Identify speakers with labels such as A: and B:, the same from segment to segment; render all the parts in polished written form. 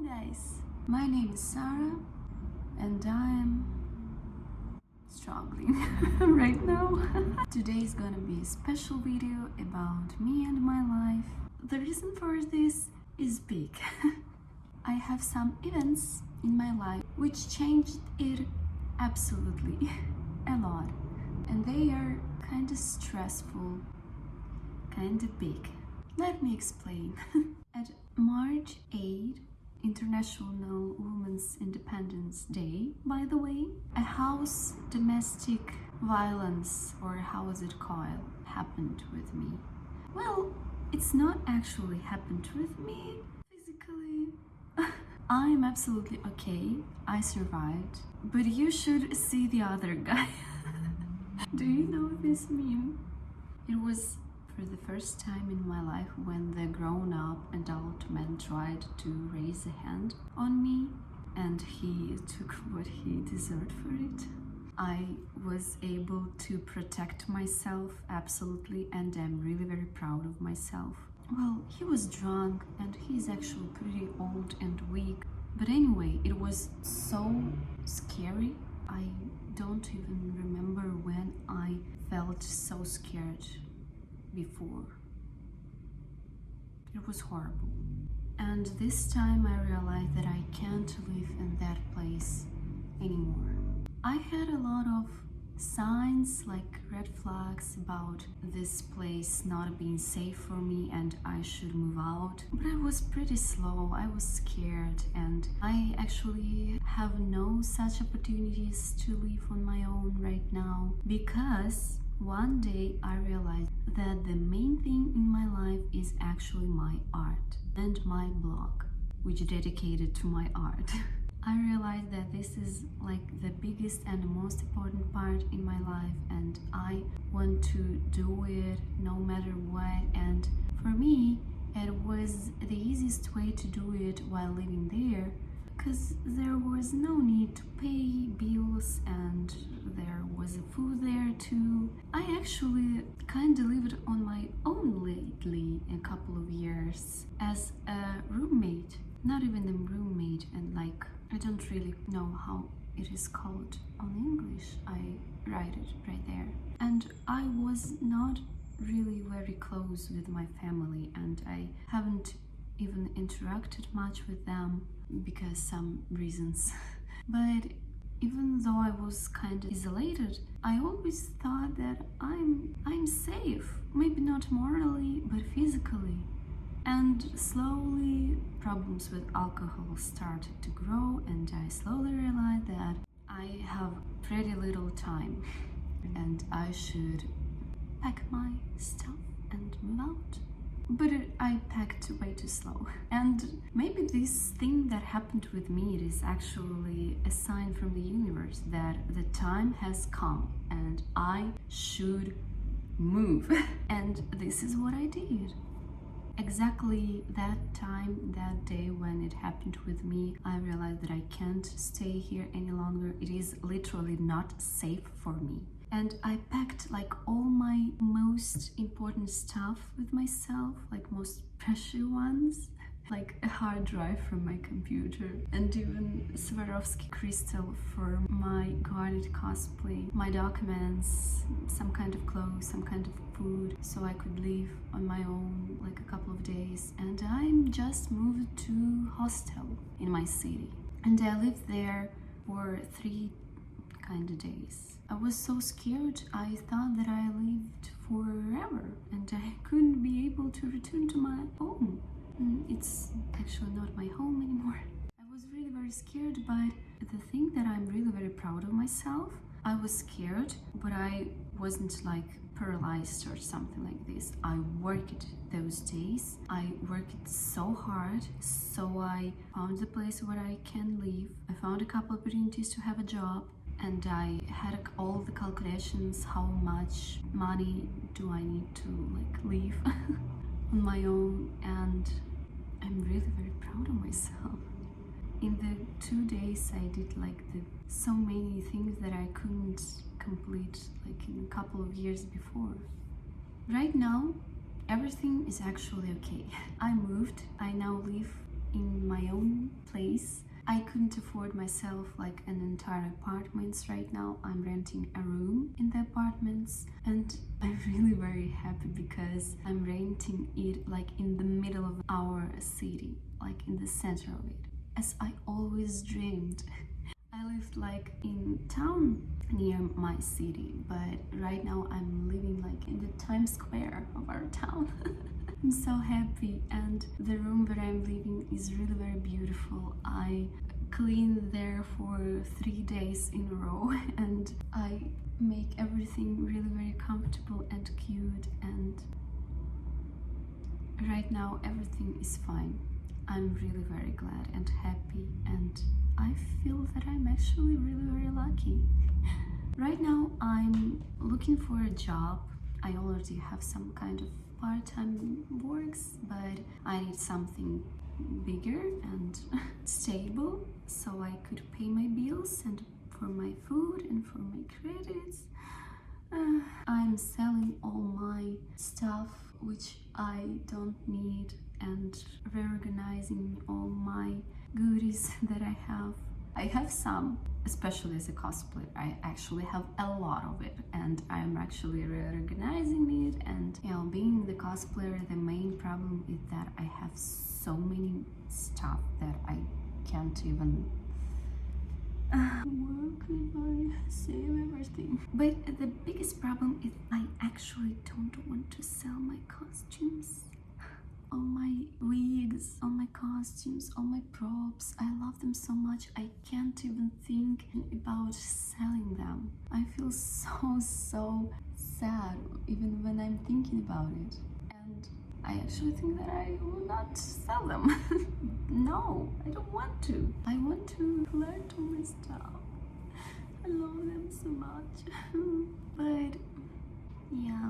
A: guys, my name is Sarah and I'm struggling right now. Today is gonna be a special video about me and my life. The reason for this is big. I have some events in my life which changed it absolutely a lot, and they are kind of stressful, kind of big. Let me explain. At March 8, International Women's Independence Day, by the way, a house domestic violence, or how is it called, happened with me. Well, it's not actually happened with me physically. I'm absolutely okay. I survived. But you should see the other guy. Do you know this meme? It was for the first time in my life when the grown-up adult man tried to raise a hand on me and he took what he deserved for it. I was able to protect myself absolutely, and I'm really very proud of myself. Well, he was drunk and he's actually pretty old and weak. But anyway, it was so scary. I don't even remember when I felt so scared before. It was horrible. And this time I realized that I can't live in that place anymore. I had a lot of signs, like red flags, about this place not being safe for me and I should move out. But I was pretty slow, I was scared, and I actually have no such opportunities to live on my own right now, because one day I realized that the main thing in my life is actually my art and my blog, which is dedicated to my art. I realized that this is like the biggest and most important part in my life, and I want to do it no matter what. And for me, it was the easiest way to do it while living there, because there was no need to pay bills and there was food there too. I actually kind of lived on my own lately a couple of years as a roommate, not even a roommate, and like, I don't really know how it is called on English. I write it right there. And I was not really very close with my family, and I haven't even interacted much with them because some reasons. But even though I was kind of isolated, I always thought that I'm safe, maybe not morally but physically. And slowly problems with alcohol started to grow, and I slowly realized that I have pretty little time and I should pack my stuff and move out. But I packed way too slow. And maybe this thing that happened with me, it is actually a sign from the universe that the time has come and I should move. And this is what I did. Exactly that time, that day when it happened with me, I realized that I can't stay here any longer. It is literally not safe for me. And I packed like all my most important stuff with myself, like most precious ones, like a hard drive from my computer, and even Swarovski crystal for my guarded cosplay, my documents, some kind of clothes, some kind of food, so I could live on my own like a couple of days. And I just moved to hostel in my city, and I lived there for 3 kind of days. I was so scared, I thought that I lived forever and I couldn't be able to return to my home. It's actually not my home anymore. I was really very scared, but the thing that I'm really very proud of myself, I was scared, but I wasn't like paralyzed or something like this. I worked those days. I worked so hard, so I found the place where I can live. I found a couple opportunities to have a job, and I had all the calculations, how much money do I need to like live on my own, and I'm really very proud of myself. In the 2 days I did like so many things that I couldn't complete like in a couple of years before. Right now everything is actually okay. I moved, I now live in my own place. I couldn't afford myself like an entire apartments right now. I'm renting a room in the apartments, and I'm really very happy because I'm renting it like in the middle of our city, like in the center of it, as I always dreamed. I lived like in town near my city, but right now I'm living like in the Times Square of our town. I'm so happy, and the room where I'm living is really very beautiful. I cleaned there for 3 days in a row, and I make everything really very comfortable and cute, and right now everything is fine. I'm really very glad and happy, and I feel that I'm actually really very lucky. Right now I'm looking for a job. I already have some kind of part-time works, but I need something bigger and stable so I could pay my bills and for my food and for my credits. I'm selling all my stuff which I don't need and reorganizing all my goodies that I have. I have some, especially as a cosplayer. I actually have a lot of it, and I'm actually reorganizing it. And you know, being the cosplayer, the main problem is that I have so many stuff that I can't even work if I save everything. But the biggest problem is I actually don't want to sell my costumes. All my wigs, all my costumes, all my props. I love them so much. I can't even think about selling them. I feel so sad even when I'm thinking about it. And I actually think that I will not sell them. No, I don't want to. I want to collect all my stuff. I love them so much. But yeah,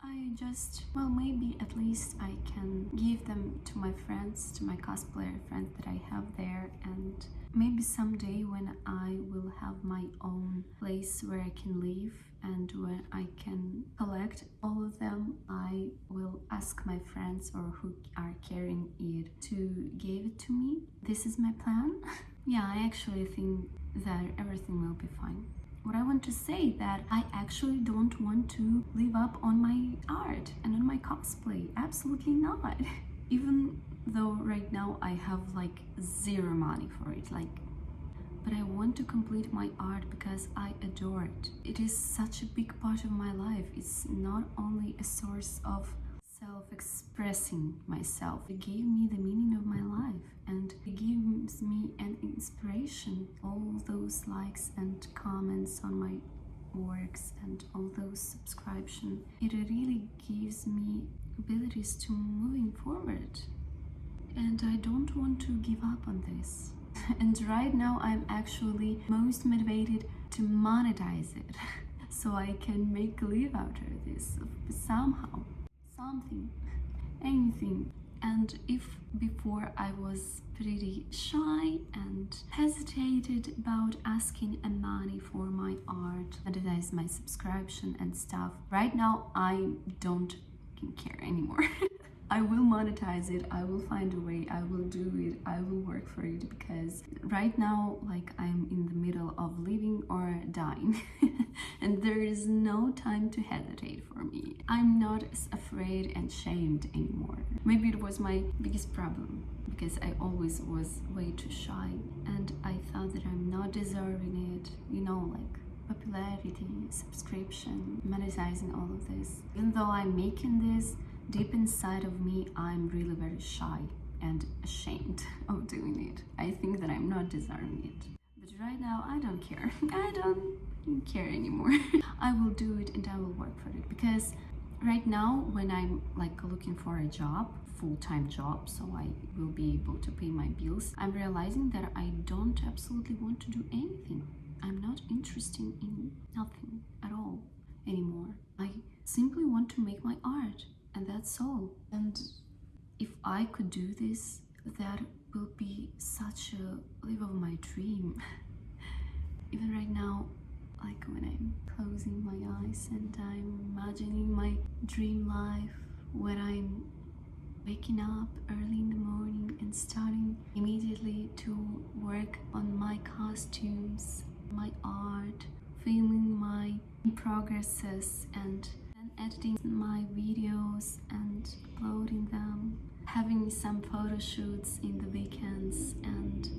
A: I just, well, maybe at least I can give them to my friends, to my cosplayer friends that I have there, and maybe someday when I will have my own place where I can live and when I can collect all of them, I will ask my friends or who are carrying it to give it to me. This is my plan. Yeah, I actually think that everything will be fine. What I want to say that I actually don't want to live up on my art and on my cosplay. Absolutely not. Even though right now I have like zero money for it, but I want to complete my art because I adore it. It is such a big part of my life. It's not only a source of self-expressing myself. It gave me the meaning of my life, and it gives me an inspiration. All those likes and comments on my works and all those subscriptions, it really gives me abilities to moving forward, and I don't want to give up on this. And right now I'm actually most motivated to monetize it so I can make a live out of this somehow, something, anything. And if before I was pretty shy and hesitated about asking a money for my art, monetize my subscription and stuff, right now I don't care anymore. I will monetize it, I will find a way, I will do it, I will work for it, because right now, like, I'm in the middle of living or dying and there is no time to hesitate for me. I'm not afraid and shamed anymore. Maybe it was my biggest problem, because I always was way too shy and I thought that I'm not deserving it, you know, like popularity, subscription, monetizing all of this. Even though I'm making this, deep inside of me, I'm really very shy and ashamed of doing it. I think that I'm not deserving it. But right now, I don't care. I don't care anymore. I will do it and I will work for it, because right now, when I'm like looking for a job, full-time job, so I will be able to pay my bills, I'm realizing that I don't absolutely want to do anything. I'm not interested in nothing at all anymore. I simply want to make my art, and that's all. And if I could do this, that will be such a live of my dream. Even right now, like when I'm closing my eyes and I'm imagining my dream life, when I'm waking up early in the morning and starting immediately to work on my costumes, my art, filming my progresses, and then editing my videos and uploading them, having some photo shoots in the weekends, and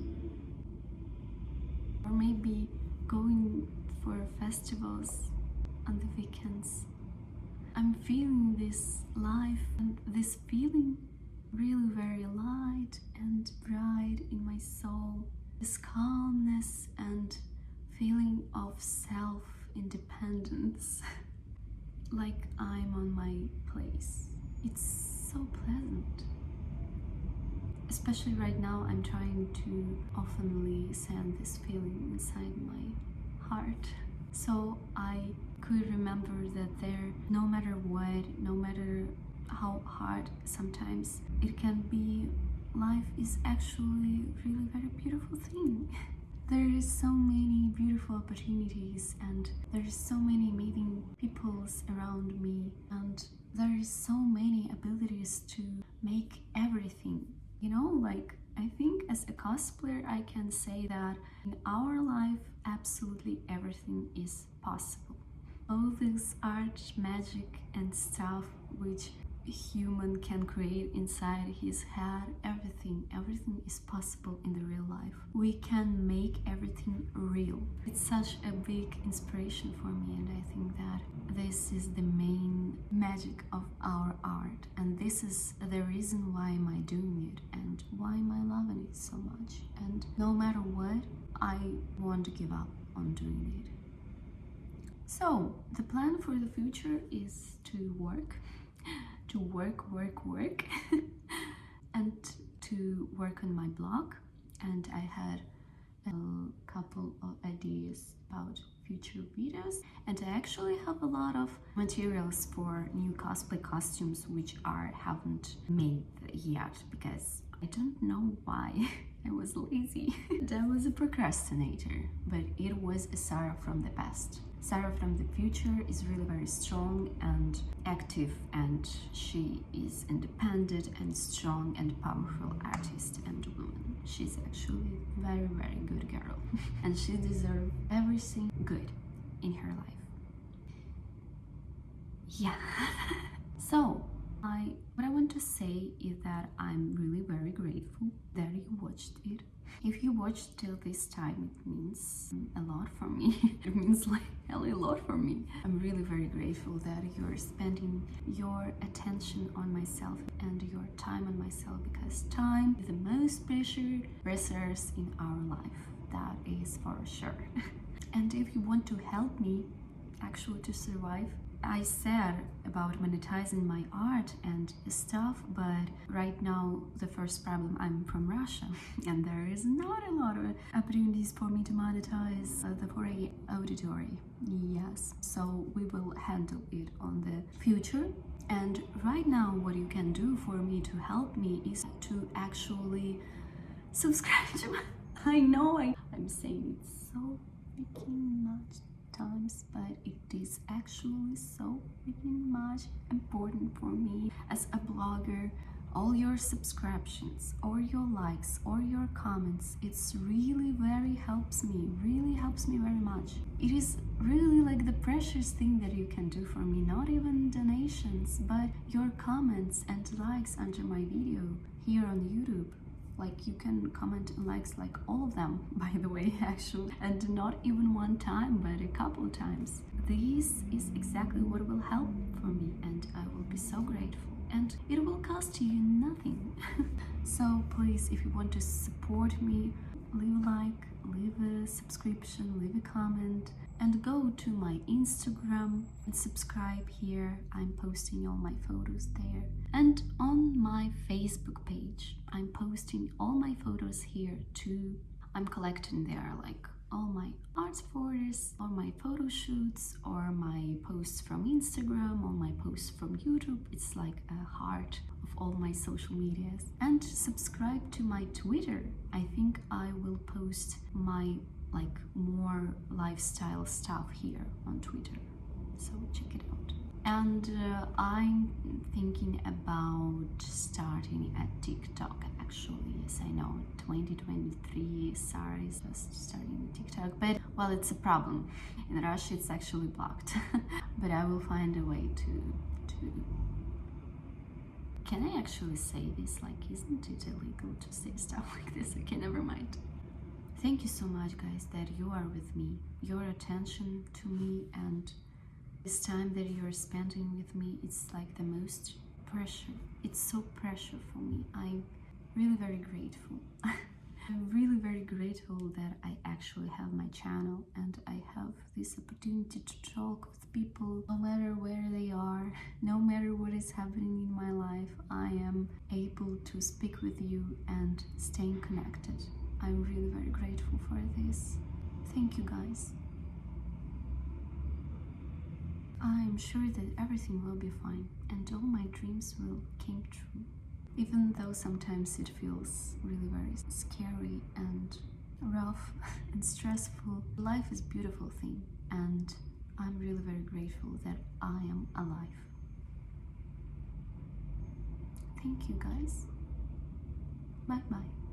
A: or maybe going for festivals on the weekends. I'm feeling this life and this feeling really very light and bright in my soul, this calmness and feeling of self-independence, like I'm on my place. It's so pleasant. Especially right now, I'm trying to oftenly send this feeling inside my heart. So I could remember that there, no matter what, no matter how hard sometimes it can be, life is actually really very beautiful thing. There is so many beautiful opportunities, and there is so many amazing peoples around me, and there is so many abilities to make everything. You know, like, I think as a cosplayer I can say that in our life absolutely everything is possible. All this art, magic and stuff which a human can create inside his head, everything is possible in the real life. We can make everything real. It's such a big inspiration for me, and I think that this is the main magic of our art, and this is the reason why am I doing it and why am I loving it so much. And no matter what, I won't give up on doing it. So the plan for the future is to work and to work on my blog, and I had a couple of ideas about future videos, and I actually have a lot of materials for new cosplay costumes which I haven't made yet because I don't know why. I was lazy. I was a procrastinator, but it was a Sarah from the past. Sarah from the future is really very strong and active, and she is independent and strong and powerful artist and woman. She's actually a very, very good girl and she deserves everything good in her life. Yeah. So what I want to say is that I'm really very grateful that you watched it. If you watched till this time, it means a lot for me. It means like hell a lot for me. I'm really very grateful that you're spending your attention on myself and your time on myself, because time is the most precious resource in our life. That is for sure. And if you want to help me actually to survive, I said about monetizing my art and stuff, but right now the first problem, I'm from Russia and there is not a lot of opportunities for me to monetize the 4A auditory. Yes, so we will handle it on the future. And right now what you can do for me to help me is to actually subscribe to my... I know I'm saying it so freaking much times, but it is actually so freaking much important for me as a blogger. All your subscriptions or your likes or your comments, it's really very helps me very much. It is really like the precious thing that you can do for me, not even donations, but your comments and likes under my video here on YouTube. Like, you can comment and likes like all of them, by the way, actually, and not even one time, but a couple of times. This is exactly what will help for me, and I will be so grateful. And it will cost you nothing. So please, if you want to support me, leave a like, leave a subscription, leave a comment, and go to my Instagram and subscribe here. I'm posting all my photos there. And on my Facebook page, I'm posting all my photos here too. I'm collecting there like all my art photos, all my photo shoots, or my posts from Instagram, all my posts from YouTube. It's like a heart of all my social medias. And subscribe to my Twitter. I think I will post my like more lifestyle stuff here on Twitter. So check it out. And I'm thinking about starting a TikTok actually. Yes, I know 2023 Sarah is just starting TikTok, but well, it's a problem. In Russia, it's actually blocked. But I will find a way to. Can I actually say this? Like, isn't it illegal to say stuff like this? Okay, never mind. Thank you so much, guys, that you are with me. Your attention to me and this time that you're spending with me, it's like the most pressure. It's so pressure for me. I'm really very grateful. I'm really very grateful that I actually have my channel and I have this opportunity to talk with people no matter where they are, no matter what is happening in my life. I am able to speak with you and staying connected. I'm really very grateful for this. Thank you, guys. I'm sure that everything will be fine and all my dreams will come true. Even though sometimes it feels really very scary and rough and stressful, life is a beautiful thing and I'm really very grateful that I am alive. Thank you, guys. Bye bye.